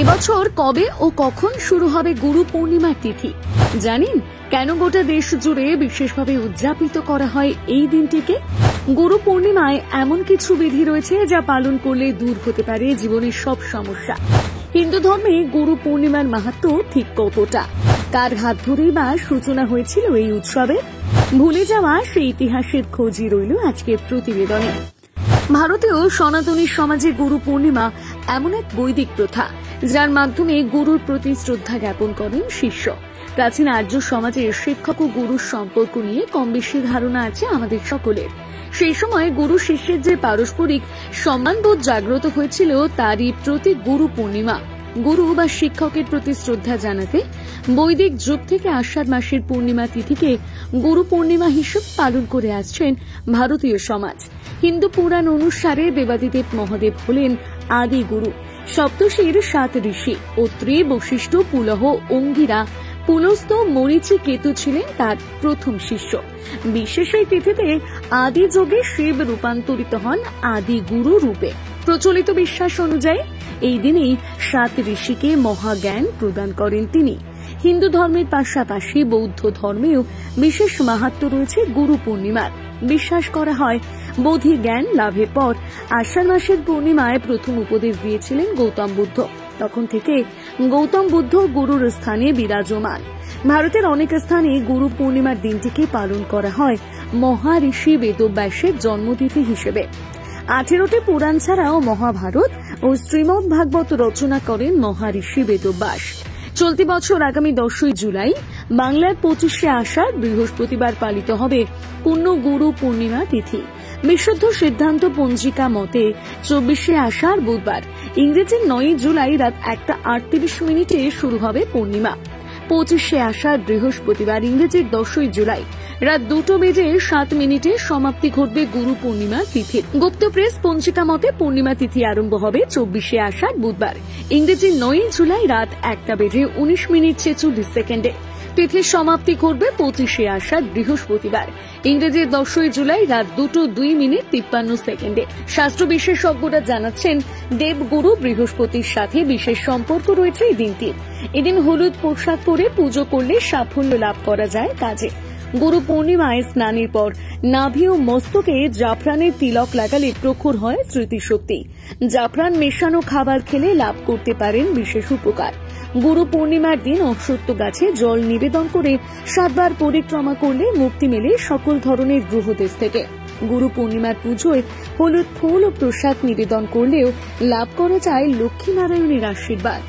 এবছর কবে ও কখন শুরু হবে গুরু পূর্ণিমার তিথি জানেন? কেন গোটা দেশ জুড়ে বিশেষভাবে উদযাপিত করা হয় এই দিনটিকে? গুরু পূর্ণিমায় এমন কিছু বিধি রয়েছে যা পালন করলে দূর হতে পারে জীবনের সব সমস্যা। হিন্দু ধর্মে গুরু পূর্ণিমার মাহাত্ম্য ঠিক কতটা? কার হাত ধরেই বা সূচনা হয়েছিল এই উৎসবে? ভুলে যাওয়া সেই ইতিহাসের খোঁজই রইল আজকের প্রতিবেদনে। ভারতীয় সনাতনী সমাজে গুরু পূর্ণিমা এমন এক বৈদিক প্রথা যার মাধ্যমে গুরুর প্রতি শ্রদ্ধা জ্ঞাপন করেন শিষ্য। প্রাচীন আর্য সমাজের শিক্ষক ও গুরুর সম্পর্ক নিয়ে কম বেশি ধারণা আছে আমাদের সকলের। সেই সময় গুরু শিষ্যের যে পারস্পরিক সম্মানবোধ জাগ্রত হয়েছিল তারই প্রতীক গুরু পূর্ণিমা। গুরু বা শিক্ষকের প্রতি শ্রদ্ধা জানাতে বৈদিক যুগ থেকে আষাঢ় মাসের পূর্ণিমা তিথিকে গুরু পূর্ণিমা হিসেবে পালন করে আসছেন ভারতীয় সমাজ। হিন্দু পুরাণ অনুসারে দেবাদিদেব মহাদেব হলেন আদি গুরু। সপ্তর্ষির 7 ঋষি অত্রি, বশিষ্ঠ, পুলহ, অঙ্গিরা, পুলস্ত, মরীচি, কেতু ছিলেন তার প্রথম শিষ্য। বিশেষ এই তিথিতে আদি যোগে শিব রূপান্তরিত হন আদি গুরু রূপে। প্রচলিত বিশ্বাস অনুযায়ী এই দিনেই 7 ঋষিকে মহাজ্ঞান প্রদান করেন তিনি। হিন্দু ধর্মের পাশাপাশি বৌদ্ধ ধর্মেও বিশেষ মাহাত্ম্য রয়েছে গুরু পূর্ণিমার। বিশ্বাস করা হয় বোধি জ্ঞান লাভের পর আষাঢ় মাসের পূর্ণিমায় প্রথম উপদেশ দিয়েছিলেন গৌতম বুদ্ধ। তখন থেকে গৌতম বুদ্ধ গুরুর স্থানে বিরাজমান। ভারতের অনেক স্থানে গুরু পূর্ণিমার দিনটিকে পালন করা হয় মহাঋষি বেদব্যাসের জন্মতিথি হিসেবে। 18টি পুরাণ ছাড়াও মহাভারত ও শ্রীমদ্ ভাগবত রচনা করেন মহাঋষি বেদব্যাস। চলতি বছর আগামী 10ই জুলাই বাংলার 25শে আষাঢ় বৃহস্পতিবার পালিত হবে পূর্ণ গুরু পূর্ণিমা তিথি। বিশুদ্ধ সিদ্ধান্ত পঞ্জিকা মতে 24শে আষাঢ় বুধবার, ইংরেজির 9ই জুলাই রাত 1:38 শুরু হবে পূর্ণিমা। 25শে আষাঢ় বৃহস্পতিবার, ইংরেজির 10ই জুলাই রাত 2:07 সমাপ্তি ঘটবে গুরু পূর্ণিমা তিথির। গুপ্ত প্রেস পঞ্জিকা মতে পূর্ণিমা তিথি আরম্ভ হবে 24শে আষাঢ় বুধবার, ইংরেজির 9ই জুলাই রাত 1:19:46। তিথির সমাপ্তি ঘটবে 25শে আষাঢ় বৃহস্পতিবার, ইংরেজির 10ই জুলাই রাত 2:02:53। শাস্ত্র বিশেষজ্ঞরা জানাচ্ছেন দেবগুরু বৃহস্পতির সাথে বিশেষ সম্পর্ক রয়েছে এই দিনটির। এদিন হলুদ পোশাক পরে পুজো করলে সাফল্য লাভ করা যায় কাজে। গুরু পূর্ণিমায় স্নানের পর নাভি ও মস্তকে জাফরানের তিলক লাগালে প্রখর হয় স্মৃতিশক্তি। জাফরান মেশানো খাবার খেলে লাভ করতে পারেন বিশেষ উপকার। গুরু পূর্ণিমার দিন অশ্বত্থ গাছে জল নিবেদন করে 7 বার পরিক্রমা করলে মুক্তি মেলে সকল ধরনের গ্রহদেশ থেকে। গুরু পূর্ণিমার পুজোয় হলুদ ফুল ও প্রসাদ নিবেদন করলেও লাভ করা যায় লক্ষ্মী নারায়ণের আশীর্বাদ।